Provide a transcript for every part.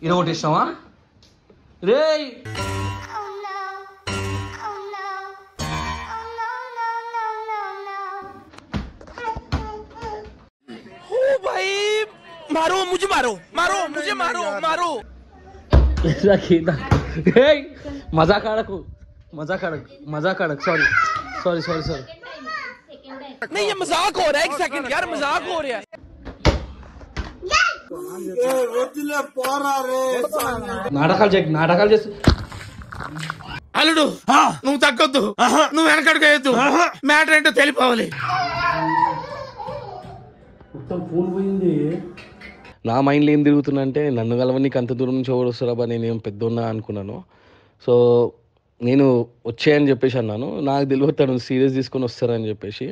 ఇరగొట్టేసినావా రే? मारो मुझे मारो मारो मुझे मारो मारो मजाक आड़कू मजाक आड़क सॉरी सॉरी सॉरी सॉरी नहीं ये मजाक हो रहा है। एक सेकंड यार मजाक हो रहा है। నాటకాలు చేసి అల్లుడు నువ్వు తగ్గొద్దు, నువ్వు వెనకడుగు, మ్యాటర్ ఏంటో తెలిపోవాలి. మొత్తం ఫోన్ పోయింది. నా మైండ్లో ఏం తిరుగుతుందంటే నన్ను కలవనికి అంత దూరం నుంచి ఎవరు వస్తారా నేనేం పెద్ద ఉన్నా అనుకున్నాను. సో నేను వచ్చాయని చెప్పేసి అన్నాను. నాకు తెలియతాడు సీరియస్ తీసుకొని వస్తారని చెప్పేసి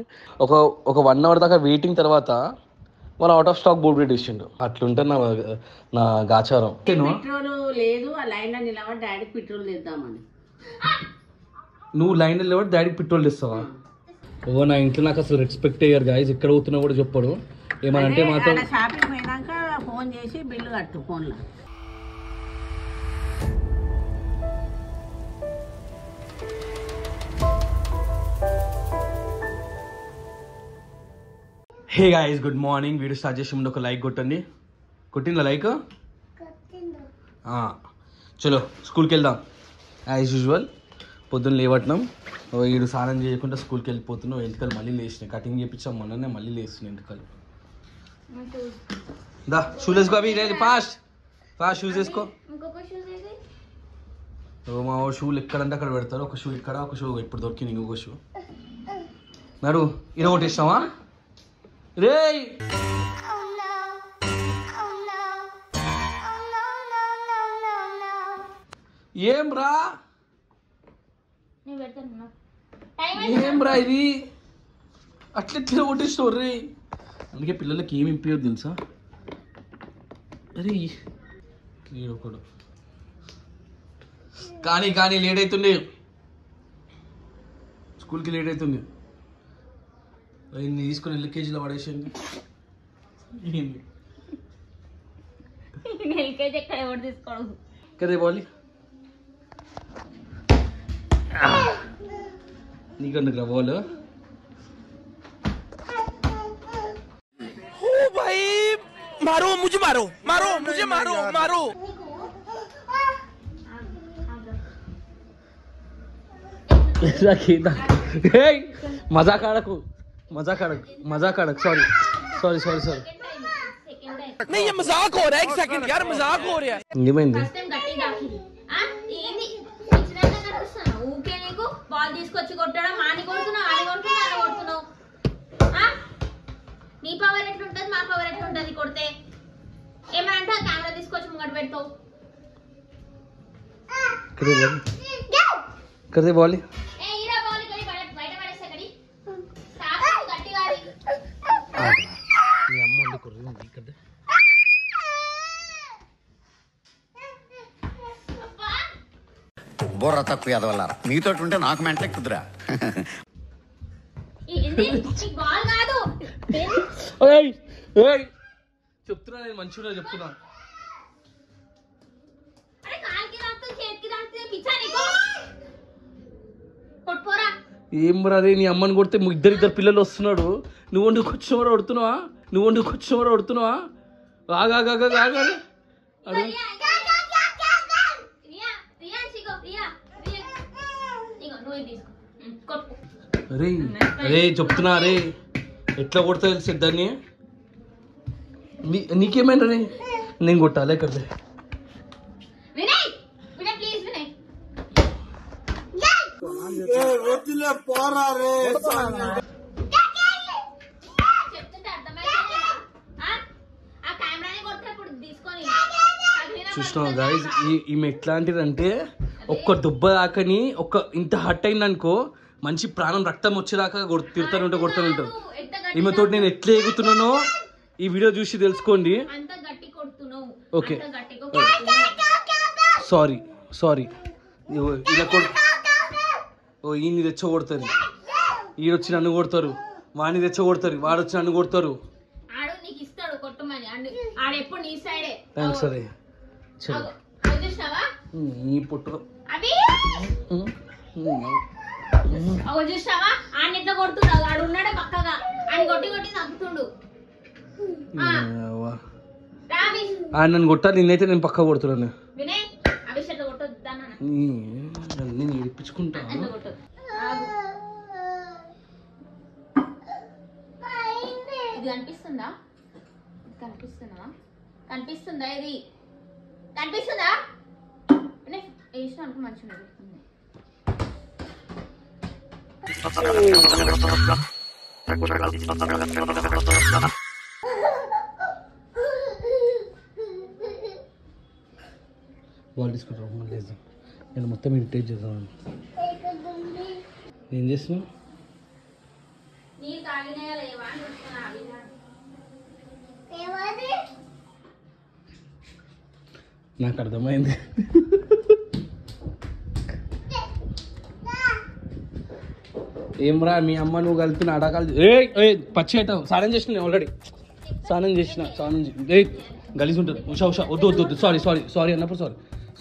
ఒక 1 hour దాకా వెయిటింగ్ తర్వాత వాళ్ళు అవుట్ ఆఫ్ స్టాక్ బోర్డు పెట్టేసిండు. అట్లుంటే నా గాచారం. పెట్రోల్ లేదు, ఆ లైన్ లో నిలబడి డాడీకి పెట్రోల్ తెద్దామని. నువ్వు లైన్ లో నిలబడి డాడీకి పెట్రోల్ తెస్తావా? ఓ నా ఇంట్లో నాకు అసలు రెస్పెక్ట్ అయ్యారు గాయస్. ఎక్కడ పోతున్నా కూడా చెప్పడు. ఏమనంటే మాత్రం షాపింగ్ పోయినాక ఫోన్ చేసి బిల్లు కట్టు ఫోన్లో. Hey guys good morning. Video start చేసే ముందు ఒక లైక్ కొట్టండి. కొట్టిందా లైక్? చలో స్కూల్కి వెళ్దాం. యాజ్ యూజువల్ పొద్దున్న లేవట్నం. వీడు స్నానం చేయకుండా స్కూల్కి వెళ్ళిపోతున్నావు. ఎంటికలు మళ్ళీ లేచినాయి. కటింగ్ చేయించాం మొన్ననే, మళ్ళీ లేస్తున్నాయి ఎంటికలు. దా షూస్ వేసుకో. అవి ఫాస్ట్ ఫాస్ట్ షూస్ వేసుకో. మా షూలు ఎక్కడంటే అక్కడ పెడతారు. ఒక షూ ఇక్కడ, ఒక షూ ఇప్పుడు దొరికింది. ఇంకొక షూ నడు ఇరగొట్టేసినావా రే? ఏం రా ఇది అట్లెట్లా కొట్టేసినావు రే? అందుకే పిల్లలకి ఏమి ఇంపేయదు తెలుసా? అరే ఒకడు కానీ లేట్ అవుతుంది. స్కూల్కి లేట్ అవుతుంది. తీసుకుని ఎల్కేజీలో పడేసింది. కదే బాలి నీకెందుకు రా బాల్? मारो मुझे मारो मारो मुझे मारो मारो मजाक आड़कू सॉरी सॉरी सॉरी सॉरी नहीं ये मजाक हो रहा है। एक सेकंड यार मजाक हो रहा है। ఏమైంది? తీసుకొచ్చి కొట్టడం మాని కొడుతున్నావు, అని కొడుతున్నావు. నీ పవర్ ఎట్లుంటది, మా పవర్ ఎట్లుంటది కొడితే? ఏమంటే కెమెరా తీసుకొచ్చి ముంగట పెడతావు. కదే బాలి బుర్ర తక్కువ ఎదవల్లారా. మీతో ఉంటే నాకు మెంటలే కుదురా. చెప్తున్నా నేను మంచిగా చెప్తున్నా. ఏం రే నీ అమ్మని కొడితే ఇద్దరు పిల్లలు వస్తున్నాడు. నువ్వు వండుకు వచ్చినవారు కొడుతున్నావా? ఆగా అరే చెప్తున్నా రే ఎట్లా కొడతా తెలిసి దాన్ని. నీకేమైనా రే? నేను కొట్టాలి కదా. చూసినావు గాయస్ ఈమె ఎట్లాంటిదంటే ఒక్క దుబ్బ దాకని ఇంత హట్ అయిందనుకో మంచి ప్రాణం రక్తం వచ్చేదాకా తిరుతానుంటే కొడుతూనే. ఈమెతో నేను ఎట్లా ఎగుతున్నానో ఈ వీడియో చూసి తెలుసుకోండి. ఓకే సారీ ఇలా ఈయన్ని తెచ్చగొడతారు, ఈడొచ్చి నన్ను కొడతారు, వాడిని తెచ్చగొడతారు, వాడొచ్చి నన్ను కొడతారు. సరే అవి చూసినావా నీ పుట్టు అవి అవి చూసినావా ఆయన ఎట్లా కొడుతున్నాడు ఆడు ఉన్నాడే పక్కగా ఆయన కొట్టి కొట్టి చంపుతుండు నన్ను కొట్టాలి నిన్నైతే నేను పక్క కొడుతున్నాను వినయ్ అవి ఎట్లా కొట్టొద్దు నేను ఏడిపించుకుంటా ఇది కనిపిస్తుందా కనిపిస్తుందా ఇది కనిపిస్తుందా వేసిన అనుకో మంచిగా వాళ్ళు తీసుకుంటారు మళ్ళీ నేను మొత్తం ఇరిటేట్ చేద్దామని ఏం చేస్తున్నావు నీరు తాగినాయా లేవా అని చూస్తున్నా నాకు అర్థమైంది ఏమ్రా మీ అమ్మ నువ్వు కలిపి నాటకాలు పచ్చి పెట్టావు స్నానం చేసిన నేను ఆల్రెడీ స్నానం ఏ గలీజ్ ఉంటుంది ఉషా వద్దు సారీ అన్నప్పుడు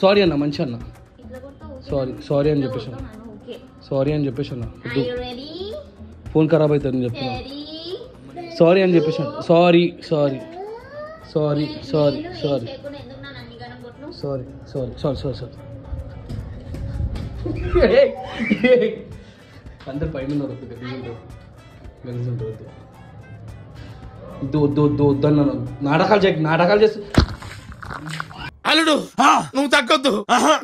సారీ అన్న మంచి అన్న సారీ అని చెప్పేసి అన్న ఫోన్ ఖరాబ్ అవుతుంది అని చెప్తున్నా సారీ అని చెప్పేసి సారీ అందరు పైన ఉన్నారు గలీజ్ ఉంటుంది వద్దు అన్నాను నాటకాలు చేసి అల్లుడు నువ్వు తగ్గొద్దు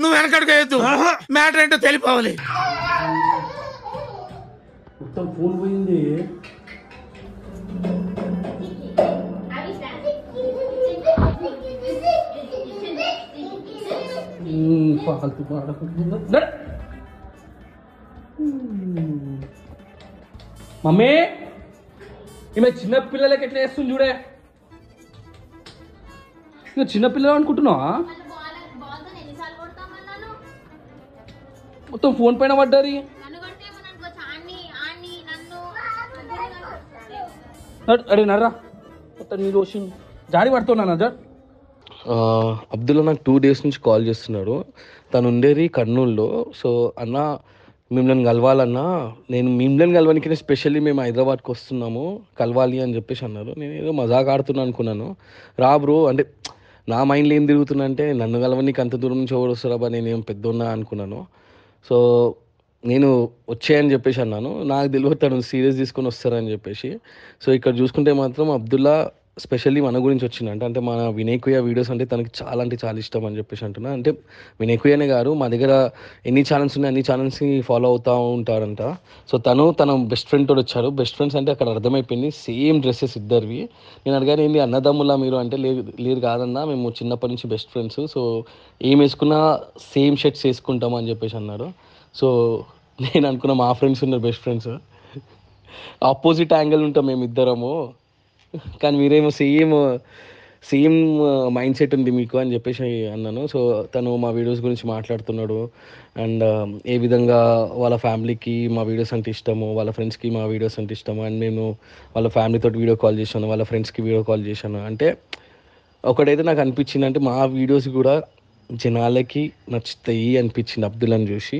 నువ్వు వెనకడుగు వేయద్దు మ్యాటర్ ఏంటో తెలిపోవాలి మొత్తం ఫోన్ పోయింది ఫాల్తు మాడకుండా మమ్మీ ఈమె చిన్న పిల్లలకి ఎట్లా వేస్తుంది చూడే ఇంకా చిన్నపిల్లలు అనుకుంటున్నావా మొత్తం ఫోన్ పైన పడ్డారి అరే నర్రా మొత్తం నీ రోషన్ జారి పడుతున్నా జర్ అబ్దుల్లా నాకు 2 days నుంచి కాల్ చేస్తున్నాడు. తను ఉండేది కర్నూలులో. సో అన్న మిమ్మల్ని కలవాలన్నా, నేను మిమ్మల్ని కలవడానికి స్పెషల్లీ మేము హైదరాబాద్కి వస్తున్నాము కలవాలి అని చెప్పేసి అన్నారు. నేను ఏదో మజాక్ ఆడుతున్నా అనుకున్నాను. రా బ్రో అంటే నా మైండ్లో ఏం తిరుగుతున్నా అంటే నన్ను కలవడానికి అంత దూరం నుంచి ఎవరు వస్తారా నేనేం పెద్ద ఉన్నా అనుకున్నాను. సో నేను వచ్చాయని చెప్పేసి అన్నాను. నాకు తెలియదు తను సీరియస్ తీసుకొని వస్తారని చెప్పేసి. సో ఇక్కడ చూసుకుంటే మాత్రం అబ్దుల్లా స్పెషల్లీ మన గురించి వచ్చిందంట. అంటే మన వినయ్ కుయ్య వీడియోస్ అంటే తనకి చాలా అంటే చాలా ఇష్టం అని చెప్పేసి అంటున్నా. అంటే వినయ్ కుయ్యనే గారు మా దగ్గర ఎన్ని ఛానల్స్ ఉన్నాయి అన్ని ఛానల్స్ని ఫాలో అవుతూ ఉంటారంట. సో తన బెస్ట్ ఫ్రెండ్ తోడు వచ్చారు. బెస్ట్ ఫ్రెండ్స్ అంటే అక్కడ అర్థమైపోయింది, సేమ్ డ్రెస్సెస్ ఇద్దరివి. నేను అడిగాను ఏంటి అన్నదమ్ములా మీరు అంటే లేదు కాదన్నా మేము చిన్నప్పటి నుంచి బెస్ట్ ఫ్రెండ్స్, సో ఏం వేసుకున్నా సేమ్ షర్ట్స్ వేసుకుంటాం అని చెప్పేసి అన్నారు. సో నేను అనుకున్నా మా ఫ్రెండ్స్ ఉన్నారు బెస్ట్ ఫ్రెండ్స్, ఆపోజిట్ యాంగిల్ ఉంటాం మేము ఇద్దరము, కానీ మీరేమో సేమ్ మైండ్ సెట్ ఉంది మీకు అని చెప్పేసి అన్నాను. సో తను మా వీడియోస్ గురించి మాట్లాడుతున్నాడు. అండ్ ఏ విధంగా వాళ్ళ ఫ్యామిలీకి మా వీడియోస్ అంటే ఇష్టము, వాళ్ళ ఫ్రెండ్స్కి మా వీడియోస్ అంటే ఇష్టము. అండ్ నేను వాళ్ళ ఫ్యామిలీతో వీడియో కాల్ చేశాను, వాళ్ళ ఫ్రెండ్స్కి వీడియో కాల్ చేశాను. అంటే ఒకటైతే నాకు అనిపించింది, అంటే మా వీడియోస్ కూడా జనాలకి నచ్చుతాయి అనిపించింది అబ్దుల్లాని చూసి.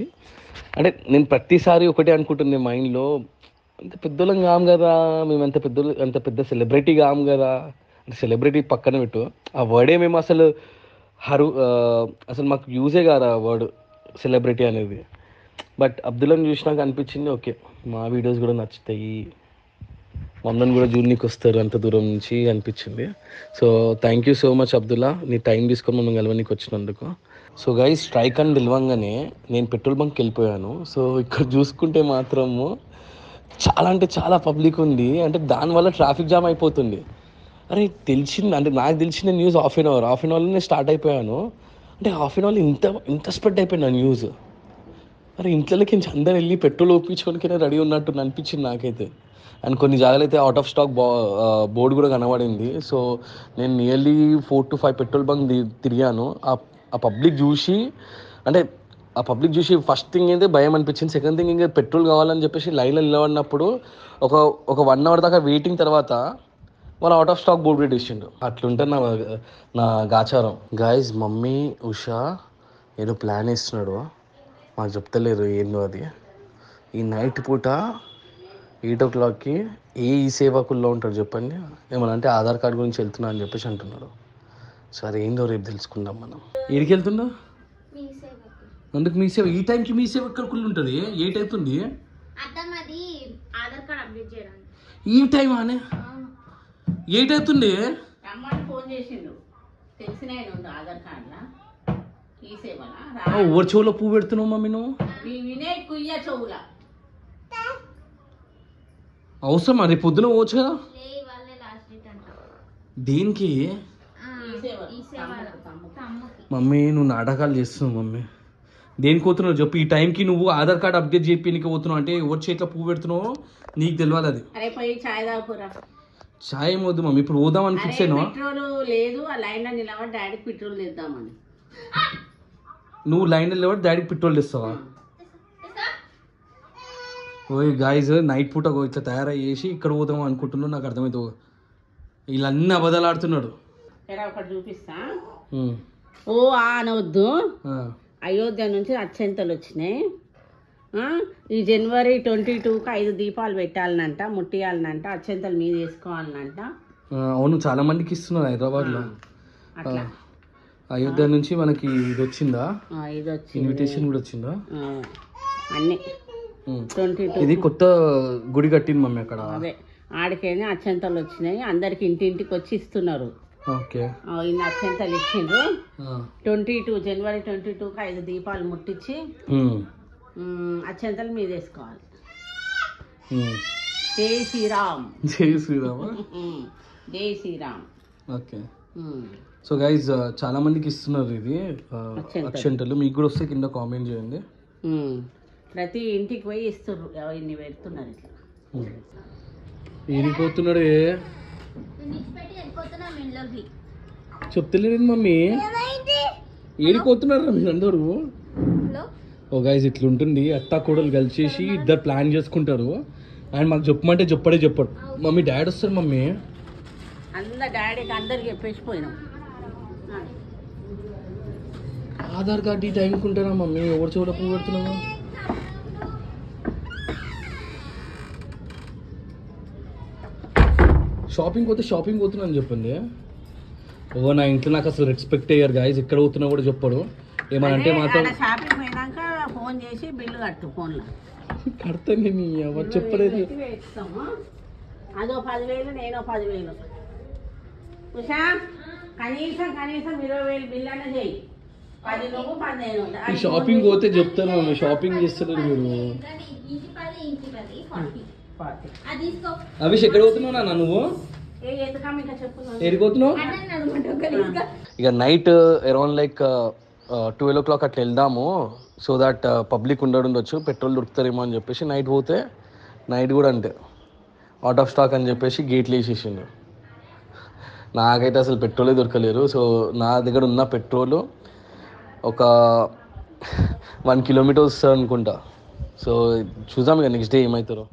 అంటే నేను ప్రతిసారి ఒకటే అనుకుంటుంది మైండ్లో, అంత పెద్దోళ్ళం కాము కదా మేము, అంత పెద్ద సెలబ్రిటీ కాము కదా. అంటే సెలబ్రిటీ పక్కన పెట్టు, ఆ వర్డే మేము అసలు మాకు యూజే కాదు ఆ వర్డ్ సెలబ్రిటీ అనేది. బట్ అబ్దుల్లాని చూసినాక అనిపించింది ఓకే మా వీడియోస్ కూడా నచ్చుతాయి, మమ్మల్ని కూడా జూనికి వస్తారు అంత దూరం నుంచి అనిపించింది. So thank you so much Abdullah, నీ టైం తీసుకొని మనం కలవడానికి వచ్చినందుకు. సో గైస్ స్ట్రైక్ అని పిలవంగానే నేను పెట్రోల్ బంక్కి వెళ్ళిపోయాను. సో ఇక్కడ చూసుకుంటే మాత్రము చాలా అంటే చాలా పబ్లిక్ ఉంది. అంటే దానివల్ల ట్రాఫిక్ జామ్ అయిపోతుంది. అరే తెలిసింది, అంటే నాకు తెలిసిన న్యూస్ హాఫ్ అన్ అవర్లోనే స్టార్ట్ అయిపోయాను. అంటే హాఫ్ అన్ అవర్లో ఇంత స్ప్రెడ్ అయిపోయింది ఆ న్యూస్. అరే ఇంట్లోకి అందరు వెళ్ళి పెట్రోల్ ఒప్పించుకోనికైనా రెడీ ఉన్నట్టు అనిపించింది నాకైతే. అండ్ కొన్ని జాగాలు అయితే అవుట్ ఆఫ్ స్టాక్ బోర్డు కూడా కనబడింది. సో నేను నియర్లీ 4 to 5 పెట్రోల్ బంక్ తిరిగాను. ఆ పబ్లిక్ చూసి ఫస్ట్ థింగ్ అయితే భయం అనిపించింది. సెకండ్ థింగ్ ఇంకా పెట్రోల్ కావాలని చెప్పేసి లైన్లో నిలబడినప్పుడు ఒక 1 hour దాకా వెయిటింగ్ తర్వాత వాళ్ళు అవుట్ ఆఫ్ స్టాక్ బోర్డు పెట్టేసిండు. అట్లుంటే నా గాచారం. గాయస్ మమ్మీ ఉషా ఏదో ప్లాన్ వేస్తున్నాడు, మాకు చెప్తలేరు ఏందో అది. ఈ నైట్ పూట 8 o'clockకి ఈ సేవకుల్లో ఉంటాడు చెప్పండి, ఏమన్నా అంటే ఆధార్ కార్డు గురించి వెళ్తున్నా అని చెప్పేసి అంటున్నాడు. సరే ఏందో రేపు తెలుసుకుందాం మనం. ఏడికి వెళ్తుండో మీ సేవకు అందుకు మీ సేవ ఈ టైంకి మీ సేవ ఎక్కడ కుళ్ళు ఉంటుంది? 8 అవుతుంది. అర్థం అది ఆధార్ కార్డ్ అప్డేట్ చేయడానికి. ఈ టైం అనే 8 అవుతుంది. రమ్మని ఫోన్ చేసిండు, తెలిసిన ఆయన ఉండు ఆధార్ కార్డులా ఈ సేవలా ఓవర్ చెవులో పువ్వు పెడుతున్నావు మమ్మీ నువ్వు. వినే కుయ్య చెవులా అవసరమా? రేపు పొద్దున పోవచ్చు కదా. లే వాళ్ళే లాస్ట్ డేట్ అంట. దేనికి ఈ సేవ ఈ సేవ అమ్మకి. మమ్మీ నువ్వు నాటకాలు చేస్తున్నావు మమ్మీ. దేనికి పోతున్నావు చెప్పు? ఈ టైంకి నువ్వు ఆధార్ కార్డు అప్డేట్ చేయడానికి పోతున్నావు అంటే ఎవరి చేతిలో పువ్వు పెడుతున్నావు నీకు తెలియాలి అది. అరే పోయి చాయ్ తాగురా. చాయ్ ఏం వద్దు మమ్మీ, ఇప్పుడు పోదామని ఫిక్స్ అయినా. పెట్రోల్ లేదు, ఆ లైన్ లో నిలబడి డాడీకి పెట్రోల్ తెద్దామని. నువ్వు లైన్ లేవట్టి డాడీకి పెట్రోల్ తెస్తావా? ఓయ్ గాయస్ నైట్ పూట ఇట్లా తయారయ్యేసి ఇక్కడ పోదాం అనుకుంటున్నావు, నాకు అర్థమవుతుంది. వీళ్ళన్నీ అబద్ధాలు ఆడుతున్నాడు. ఎరా ఒకటి చూపిస్తా. ఉమ్. ఓ అనవద్దు. ఆ. అయోధ్య నుంచి అత్యంతలు వచ్చినాయి. ఈ January 22కి 5 దీపాలు పెట్టాలనంట, ముట్టియాలనంట, అత్యంతలు మీద వేసుకోవాలనంట. అవును చాలా మందికి ఇస్తున్నారు హైదరాబాద్లో. అట్లా అయోధ్య నుంచి మనకి ఇది వచ్చిందా, ఇది వచ్చి ఇన్విటేషన్ కూడా వచ్చిందా? అన్ని 22 ఇది కొత్త గుడి కట్టింది మమ్మీ అక్కడ. అదే ఆడికైనా అత్యంతలు వచ్చినాయి, అందరికి ఇంటింటికి వచ్చి ఇస్తున్నారు. ఓకే ఇన్ని అత్యంతలు ఇచ్చిండ్రు. 22 January 22కి 5 దీపాలు ముట్టించి అత్యంతలు మీద వేసుకోవాలి. జై శ్రీరామ్. జై శ్రీరామ్. జై శ్రీరామ్. ఓకే సో గైజ్ చాలా మందికి ఇస్తున్నారు ఇది అక్షంతలు. మీకు కూడా వస్తే కింద కామెంట్ చేయండి. ప్రతి ఇంటికి పోయి ఇస్తున్నారు, ఇన్ని పెడుతున్నారు ఇట్లా. ఏడిపోతున్నాడు పెట్టి వెళ్ళిపోతున్నా మెల్లోకి. చెప్తలేదు మమ్మీ, ఏడిపోతున్నారా మీరు అందరూ? ఓ గైజ్ ఇట్లుంటుంది, అత్త కూడలు కలిసేసి ఇద్దరు ప్లాన్ చేసుకుంటారు. అండ్ మాకు చెప్పమంటే చెప్పడు మమ్మీ. డాడీ వస్తారు మమ్మీ. డాడీకి అందరికి చెప్పేసి పోయినాం. ఆధార్ కార్డు ఈ టైంకి ఉంటారా మమ్మీ? ఎవరు చూడ పువ్వు పెడుతున్నావు? షాపింగ్ పోతున్నాను చెప్పండి. ఓ నా ఇంట్లో నాకు అసలు రెస్పెక్ట్ అయ్యారు గాయస్. ఎక్కడ పోతున్నా కూడా చెప్పడు. ఏమనంటే మాత్రం షాపింగ్ పోయినాక ఫోన్ చేసి బిల్లు కట్టు ఫోన్లో కడతాను. నేను ఎవరు చెప్పలేదు. అదో 10,000 నేనో 10,000. ఉషా కనీసం 20,000 బిల్లు అన్న చేయి. 10 నువ్వు 10 నేను. ఈ షాపింగ్ పోతే చెప్తాను మమ్మీ, షాపింగ్ చేస్తున్నారు మీరు. ఇంటి 10 40. అది తీసుకో. అవిష్ ఎక్కడ పోతున్నావు నాన్న నువ్వు? ఏడిపోతున్నావు? ఇక నైట్ అరౌండ్ లైక్ 12 o'clock అట్లా వెళ్దాము, సో దట్ పబ్లిక్ ఉండొచ్చు, పెట్రోల్ దొరుకుతారేమో అని చెప్పేసి. నైట్ పోతే నైట్ కూడా అంతే అవుట్ ఆఫ్ స్టాక్ అని చెప్పేసి గేట్లు వేసేసిండు. నాకైతే అసలు పెట్రోలే దొరకలేరు. సో నా దగ్గర ఉన్న పెట్రోలు ఒక 1 kilometer వస్తుంది అనుకుంటా. సో చూద్దాం ఇక నెక్స్ట్ డే ఏమవుతారో.